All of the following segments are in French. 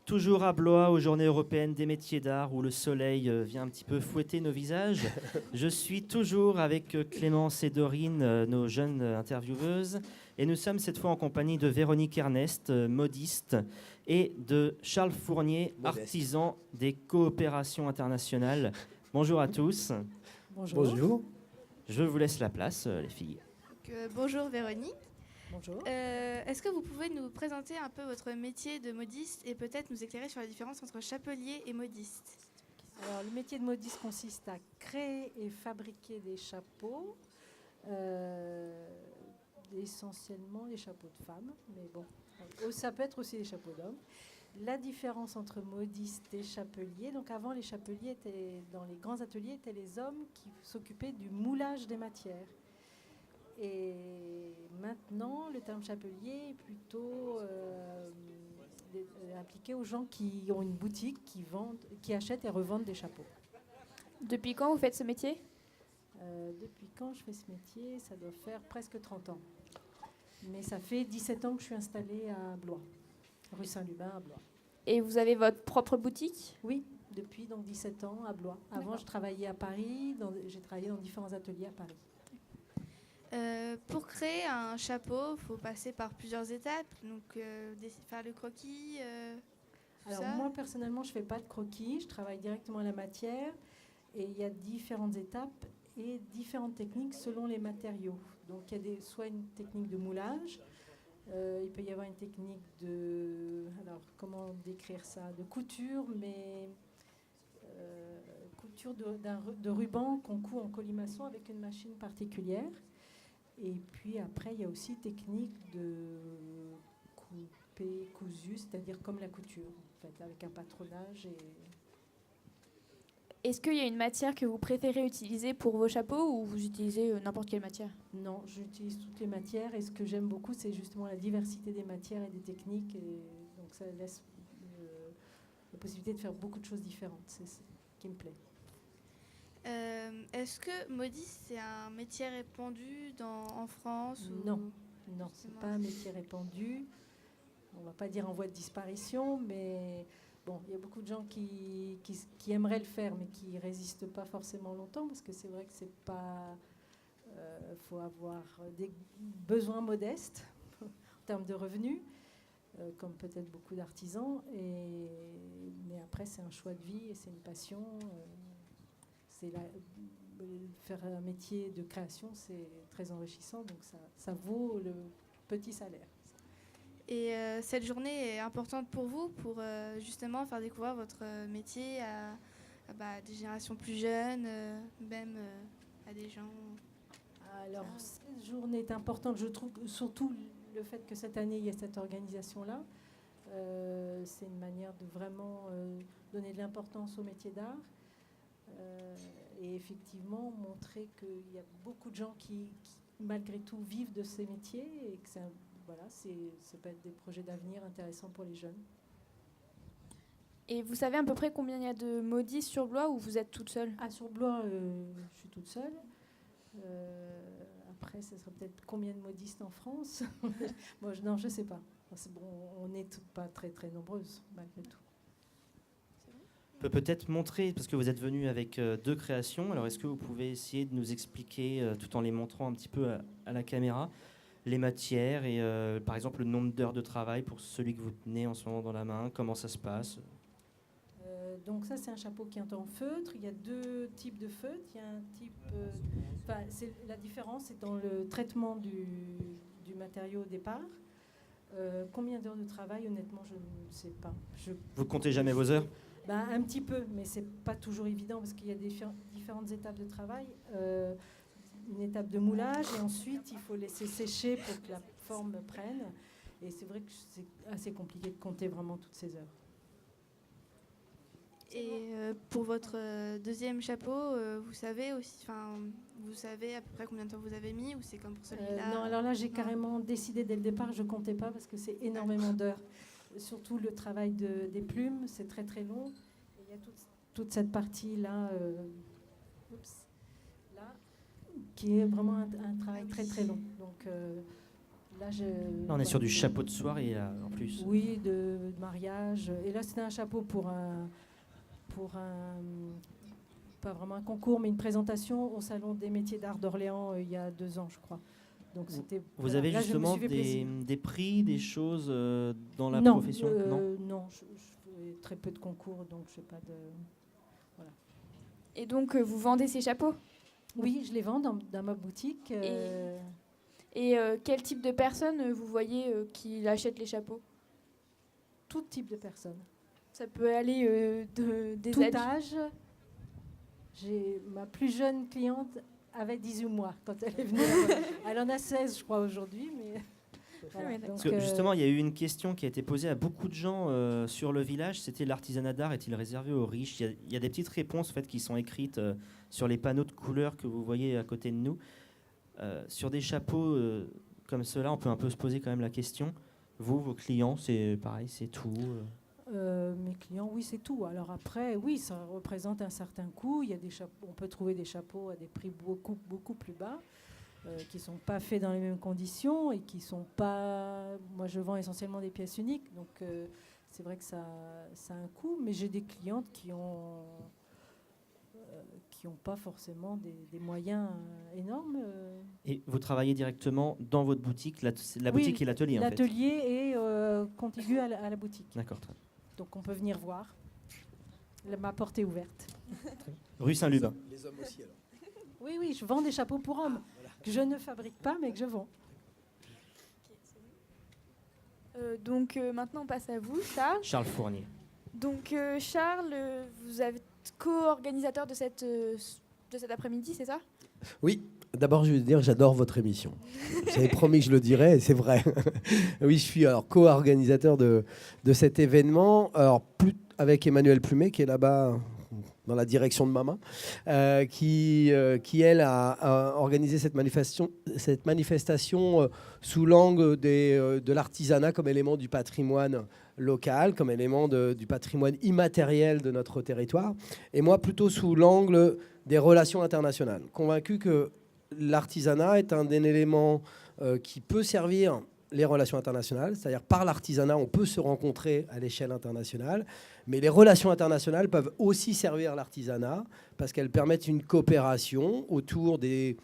Toujours à Blois, aux Journées européennes des métiers d'art, où le soleil vient un petit peu fouetter nos visages. Je suis toujours avec Clémence et Dorine, nos jeunes intervieweuses. Et nous sommes cette fois en compagnie de Véronique Ernest, modiste, et de Charles Fournier, Modeste. artisan des coopérations internationales. Bonjour à tous. Bonjour. Bonjour. Je vous laisse la place, les filles. Bonjour Véronique. Bonjour. Est-ce que vous pouvez nous présenter un peu votre métier de modiste et peut-être nous éclairer sur la différence entre chapelier et modiste? Alors, le métier de modiste consiste à créer et fabriquer des chapeaux, essentiellement des chapeaux de femmes, mais bon, ça peut être aussi des chapeaux d'hommes. La différence entre modiste et chapelier, donc avant les chapeliers étaient, dans les grands ateliers, étaient les hommes qui s'occupaient du moulage des matières. Et maintenant, le terme chapelier est plutôt appliqué aux gens qui ont une boutique, qui achètent et revendent des chapeaux. Depuis quand vous faites ce métier ? Depuis quand je fais ce métier ? Ça doit faire presque 30 ans. Mais ça fait 17 ans que je suis installée à Blois, rue Saint-Lubin à Blois. Et vous avez votre propre boutique ? Oui, depuis donc 17 ans à Blois. Avant, je travaillais à Paris, j'ai travaillé dans différents ateliers à Paris. Pour créer un chapeau, il faut passer par plusieurs étapes, donc faire le croquis. Alors moi personnellement, je ne fais pas de croquis, je travaille directement la matière et il y a différentes étapes et différentes techniques selon les matériaux. Donc il y a soit une technique de moulage, il peut y avoir une technique alors comment décrire ça, de couture, mais couture de ruban qu'on coud en colimaçon avec une machine particulière. Et puis après, il y a aussi technique de coupé, cousu, c'est-à-dire comme la couture, en fait, avec un patronage. Est-ce qu'il y a une matière que vous préférez utiliser pour vos chapeaux ou vous utilisez n'importe quelle matière ? Non, j'utilise toutes les matières et ce que j'aime beaucoup, c'est justement la diversité des matières et des techniques. Et donc ça laisse la possibilité de faire beaucoup de choses différentes. C'est ce qui me plaît. Est-ce que modiste, c'est un métier répandu en France Non, ce n'est pas un métier répandu. On ne va pas dire en voie de disparition, mais bon, il y a beaucoup de gens qui aimeraient le faire, mais qui ne résistent pas forcément longtemps, parce que c'est vrai que c'est pas... faut avoir des besoins modestes en termes de revenus, comme peut-être beaucoup d'artisans. Mais après, c'est un choix de vie et c'est une passion. Faire un métier de création, c'est très enrichissant, donc ça vaut le petit salaire. Et cette journée est importante pour vous, pour justement faire découvrir votre métier à des générations plus jeunes, même à des gens. Alors, cette journée est importante, je trouve, surtout le fait que cette année, il y ait cette organisation-là. C'est une manière de vraiment donner de l'importance au métier d'art. Et effectivement montrer qu'il y a beaucoup de gens qui, malgré tout, vivent de ces métiers et que ça peut être des projets d'avenir intéressants pour les jeunes. Et vous savez à peu près combien il y a de modistes sur Blois ou vous êtes toute seule ? Sur Blois, je suis toute seule. Après, ce serait peut-être combien de modistes en France ? Moi, non, je ne sais pas. On n'est pas très, très nombreuses, malgré tout. Peut-être montrer, parce que vous êtes venu avec deux créations, alors est-ce que vous pouvez essayer de nous expliquer, tout en les montrant un petit peu à la caméra, les matières et par exemple le nombre d'heures de travail pour celui que vous tenez en ce moment dans la main, comment ça se passe ? Donc ça, c'est un chapeau qui est en feutre. Il y a deux types de feutre. Il y a un type... la différence, c'est dans le traitement du matériau au départ. Combien d'heures de travail, honnêtement, je ne sais pas. Vous comptez jamais vos heures ? Un petit peu, mais c'est pas toujours évident parce qu'il y a différentes étapes de travail. Une étape de moulage et ensuite il faut laisser sécher pour que la forme prenne. Et c'est vrai que c'est assez compliqué de compter vraiment toutes ces heures. Et pour votre deuxième chapeau, vous savez à peu près combien de temps vous avez mis ou c'est comme pour celui-là ? Non, alors là j'ai carrément décidé dès le départ, je comptais pas parce que c'est énormément d'heures. Surtout le travail des plumes, c'est très très long. Et il y a toute cette partie-là, qui est vraiment un travail très très long. Donc Là, Là, on est sur du chapeau de soirée, là, en plus. Oui, de mariage. Et là, c'était un chapeau pour un, pas vraiment un concours, mais une présentation au Salon des métiers d'art d'Orléans il y a 2 ans, je crois. Donc c'était. Vous voilà. avez Là, je me justement suis fait plaisir. des prix, des choses dans la Non, profession non, je fais très peu de concours, donc je sais pas de. Voilà. Et donc, vous vendez ces chapeaux? Oui, je les vends dans ma boutique. Et quel type de personnes vous voyez qui achètent les chapeaux? Tout type de personnes. Ça peut aller des Tout adultes. âge. Ma plus jeune cliente avait 18 mois quand elle est venue. Elle en a 16, je crois, aujourd'hui. Mais voilà. Oui, d'accord. Parce que justement, il y a eu une question qui a été posée à beaucoup de gens sur le village. C'était l'artisanat d'art est-il réservé aux riches? Il y a des petites réponses en fait, qui sont écrites sur les panneaux de couleurs que vous voyez à côté de nous. Sur des chapeaux comme ceux-là, on peut un peu se poser quand même la question. Vous, vos clients, c'est pareil, c'est tout Mes clients, oui, c'est tout. Alors après, oui, ça représente un certain coût. Il y a des chapeaux, on peut trouver des chapeaux à des prix beaucoup plus bas, qui ne sont pas faits dans les mêmes conditions et qui sont pas... Moi, je vends essentiellement des pièces uniques, donc c'est vrai que ça a un coût, mais j'ai des clientes qui n'ont pas forcément des moyens énormes. Et vous travaillez directement dans votre boutique, la Oui, boutique et l'atelier en fait. L'atelier est contigu à la boutique. D'accord. Très bien. Donc on peut venir voir. Ma porte est ouverte. Rue Saint-Lubin. Les hommes aussi, alors. Oui, je vends des chapeaux pour hommes que je ne fabrique pas, mais que je vends. Donc maintenant, on passe à vous, Charles. Charles Fournier. Donc Charles, vous êtes co-organisateur de cet après-midi, c'est ça? Oui, d'abord je veux dire j'adore votre émission. J'avais promis que je le dirais et c'est vrai. Oui, je suis alors co-organisateur de cet événement, alors avec Emmanuel Plumet qui est là-bas dans la direction de ma main, qui elle a organisé cette manifestation sous l'angle de l'artisanat comme élément du patrimoine local, comme élément du patrimoine immatériel de notre territoire, et moi plutôt sous l'angle des relations internationales. Convaincu que l'artisanat est un des éléments qui peut servir les relations internationales, c'est-à-dire par l'artisanat, on peut se rencontrer à l'échelle internationale, mais les relations internationales peuvent aussi servir l'artisanat parce qu'elles permettent une coopération autour des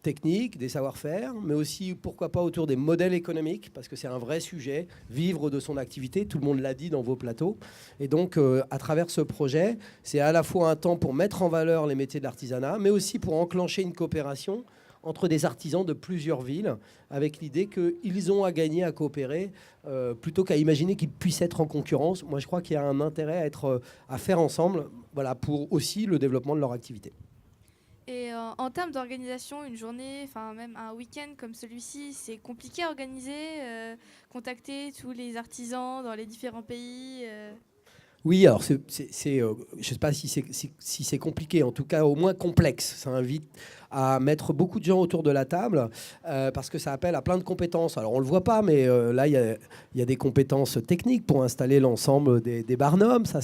techniques, des savoir-faire, mais aussi, pourquoi pas, autour des modèles économiques, parce que c'est un vrai sujet, vivre de son activité, tout le monde l'a dit dans vos plateaux. Et donc, à travers ce projet, c'est à la fois un temps pour mettre en valeur les métiers de l'artisanat, mais aussi pour enclencher une coopération entre des artisans de plusieurs villes, avec l'idée qu'ils ont à gagner à coopérer, plutôt qu'à imaginer qu'ils puissent être en concurrence. Moi, je crois qu'il y a un intérêt à faire ensemble, voilà, pour aussi le développement de leur activité. Et en termes d'organisation, une journée, enfin même un week-end comme celui-ci, c'est compliqué à organiser, contacter tous les artisans dans les différents pays Oui, alors je ne sais pas si c'est compliqué, en tout cas au moins complexe. Ça invite à mettre beaucoup de gens autour de la table parce que ça appelle à plein de compétences. Alors on ne le voit pas, mais là, il y a des compétences techniques pour installer l'ensemble des barnums. Ça,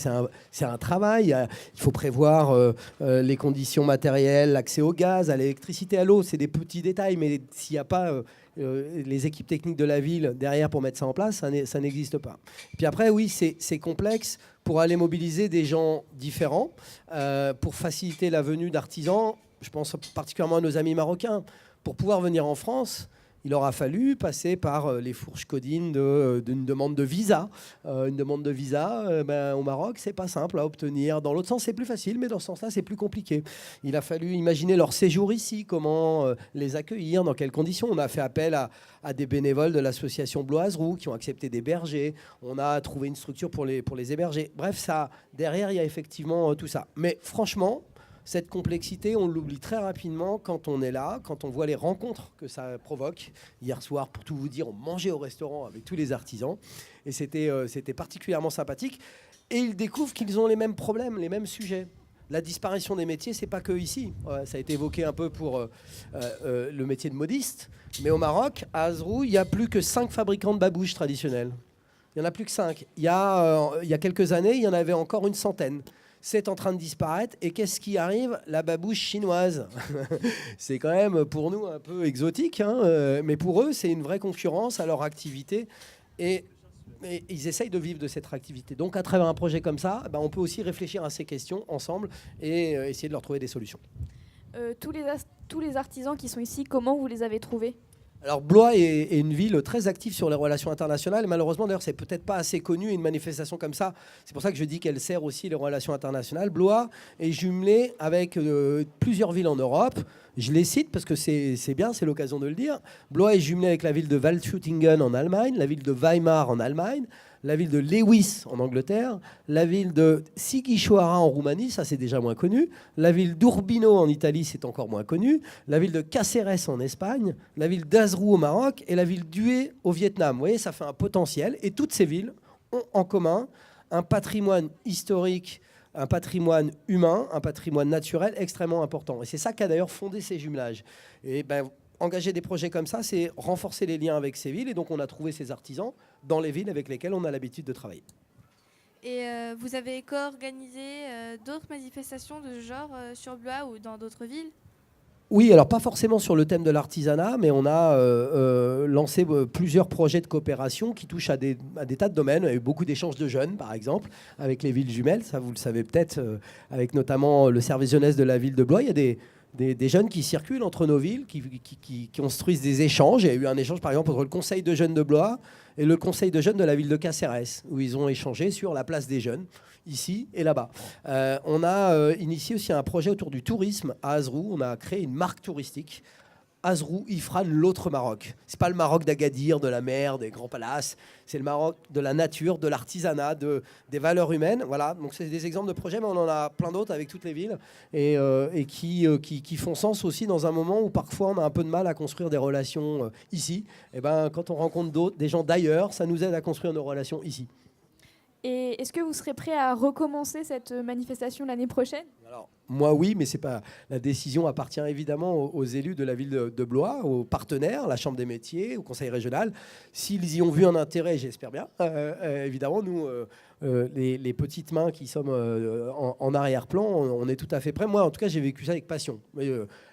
c'est un travail. Il faut prévoir les conditions matérielles, l'accès au gaz, à l'électricité, à l'eau. C'est des petits détails, mais s'il n'y a pas... les équipes techniques de la ville derrière pour mettre ça en place, ça n'existe pas. Puis après, oui, c'est complexe pour aller mobiliser des gens différents, pour faciliter la venue d'artisans. Je pense particulièrement à nos amis marocains. Pour pouvoir venir en France, il aura fallu passer par les fourches codines d'une demande de visa. Une demande de visa, au Maroc, c'est pas simple à obtenir. Dans l'autre sens, c'est plus facile, mais dans ce sens-là, c'est plus compliqué. Il a fallu imaginer leur séjour ici, comment les accueillir, dans quelles conditions. On a fait appel à des bénévoles de l'association Bloise-Roux qui ont accepté d'héberger. On a trouvé une structure pour les héberger. Bref, ça, derrière, il y a effectivement tout ça. Mais franchement, cette complexité, on l'oublie très rapidement quand on est là, quand on voit les rencontres que ça provoque. Hier soir, pour tout vous dire, on mangeait au restaurant avec tous les artisans. Et c'était particulièrement sympathique. Et ils découvrent qu'ils ont les mêmes problèmes, les mêmes sujets. La disparition des métiers, c'est pas que ici. Ça a été évoqué un peu pour le métier de modiste. Mais au Maroc, à Azrou, il n'y a plus que 5 fabricants de babouches traditionnels. Il n'y en a plus que 5. Il y a quelques années, il y en avait encore une centaine. c'est en train de disparaître. Et qu'est-ce qui arrive? La babouche chinoise. C'est quand même pour nous un peu exotique, hein, mais pour eux, c'est une vraie concurrence à leur activité. Et ils essayent de vivre de cette activité. Donc, à travers un projet comme ça, on peut aussi réfléchir à ces questions ensemble et essayer de leur trouver des solutions. Tous les artisans qui sont ici, comment vous les avez trouvés? Alors Blois est une ville très active sur les relations internationales. Malheureusement, d'ailleurs, c'est peut-être pas assez connu, une manifestation comme ça. C'est pour ça que je dis qu'elle sert aussi les relations internationales. Blois est jumelée avec plusieurs villes en Europe. Je les cite parce que c'est bien, c'est l'occasion de le dire. Blois est jumelée avec la ville de Waldshutingen en Allemagne, la ville de Weimar en Allemagne, la ville de Lewis en Angleterre, la ville de Sighișoara en Roumanie, ça c'est déjà moins connu, la ville d'Urbino en Italie, c'est encore moins connu, la ville de Cáceres en Espagne, la ville d'Azrou au Maroc et la ville d'Hue au Vietnam. Vous voyez, ça fait un potentiel. Et toutes ces villes ont en commun un patrimoine historique, un patrimoine humain, un patrimoine naturel extrêmement important. Et c'est ça qui a d'ailleurs fondé ces jumelages. Et engager des projets comme ça, c'est renforcer les liens avec ces villes. Et donc, on a trouvé ces artisans dans les villes avec lesquelles on a l'habitude de travailler. Et vous avez co-organisé d'autres manifestations de ce genre sur Blois ou dans d'autres villes? Oui, alors pas forcément sur le thème de l'artisanat, mais on a lancé plusieurs projets de coopération qui touchent à des tas de domaines. Il y a eu beaucoup d'échanges de jeunes, par exemple, avec les villes jumelles. Ça, vous le savez peut-être, avec notamment le service jeunesse de la ville de Blois. Il y a des jeunes qui circulent entre nos villes, qui construisent des échanges. Il y a eu un échange, par exemple, entre le conseil de jeunes de Blois et le conseil de jeunes de la ville de Cáceres, où ils ont échangé sur la place des jeunes, ici et là-bas. On a initié aussi un projet autour du tourisme à Azrou. On a créé une marque touristique. Azrou, Ifrane, l'autre Maroc. C'est pas le Maroc d'Agadir, de la mer, des grands palaces. C'est le Maroc de la nature, de l'artisanat, des valeurs humaines. Voilà. Donc c'est des exemples de projets, mais on en a plein d'autres avec toutes les villes et qui font sens aussi dans un moment où parfois on a un peu de mal à construire des relations ici. Et quand on rencontre des gens d'ailleurs, ça nous aide à construire nos relations ici. Et est-ce que vous serez prêt à recommencer cette manifestation l'année prochaine? Alors, moi, oui, mais la décision appartient évidemment aux élus de la ville de Blois, aux partenaires, la Chambre des métiers, au Conseil régional. S'ils y ont vu un intérêt, j'espère bien. Évidemment, nous, les petites mains qui sommes en arrière-plan, on est tout à fait prêts. Moi, en tout cas, j'ai vécu ça avec passion.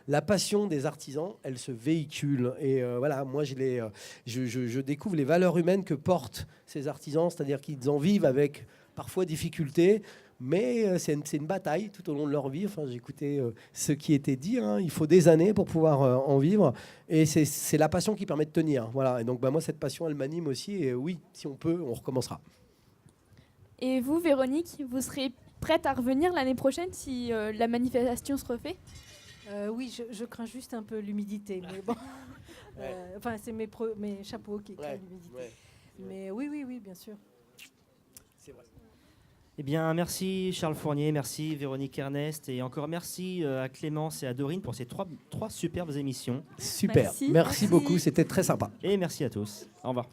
La passion des artisans, elle se véhicule. Et voilà, moi, je découvre les valeurs humaines que portent ces artisans, c'est-à-dire qu'ils en vivent avec parfois difficulté. Mais c'est une bataille tout au long de leur vie. Enfin, j'écoutais ce qui était dit. Il faut des années pour pouvoir en vivre. Et c'est la passion qui permet de tenir. Voilà. Et donc, moi, cette passion, elle m'anime aussi. Et oui, si on peut, on recommencera. Et vous, Véronique, vous serez prête à revenir l'année prochaine si la manifestation se refait? Oui, je crains juste un peu l'humidité. Mais bon, enfin, c'est mes chapeaux qui craignent l'humidité. Ouais. Mais oui, bien sûr. C'est vrai. Eh bien, merci Charles Fournier, merci Véronique Ernest et encore merci à Clémence et à Dorine pour ces trois superbes émissions. Super. Merci beaucoup, c'était très sympa. Et merci à tous. Au revoir.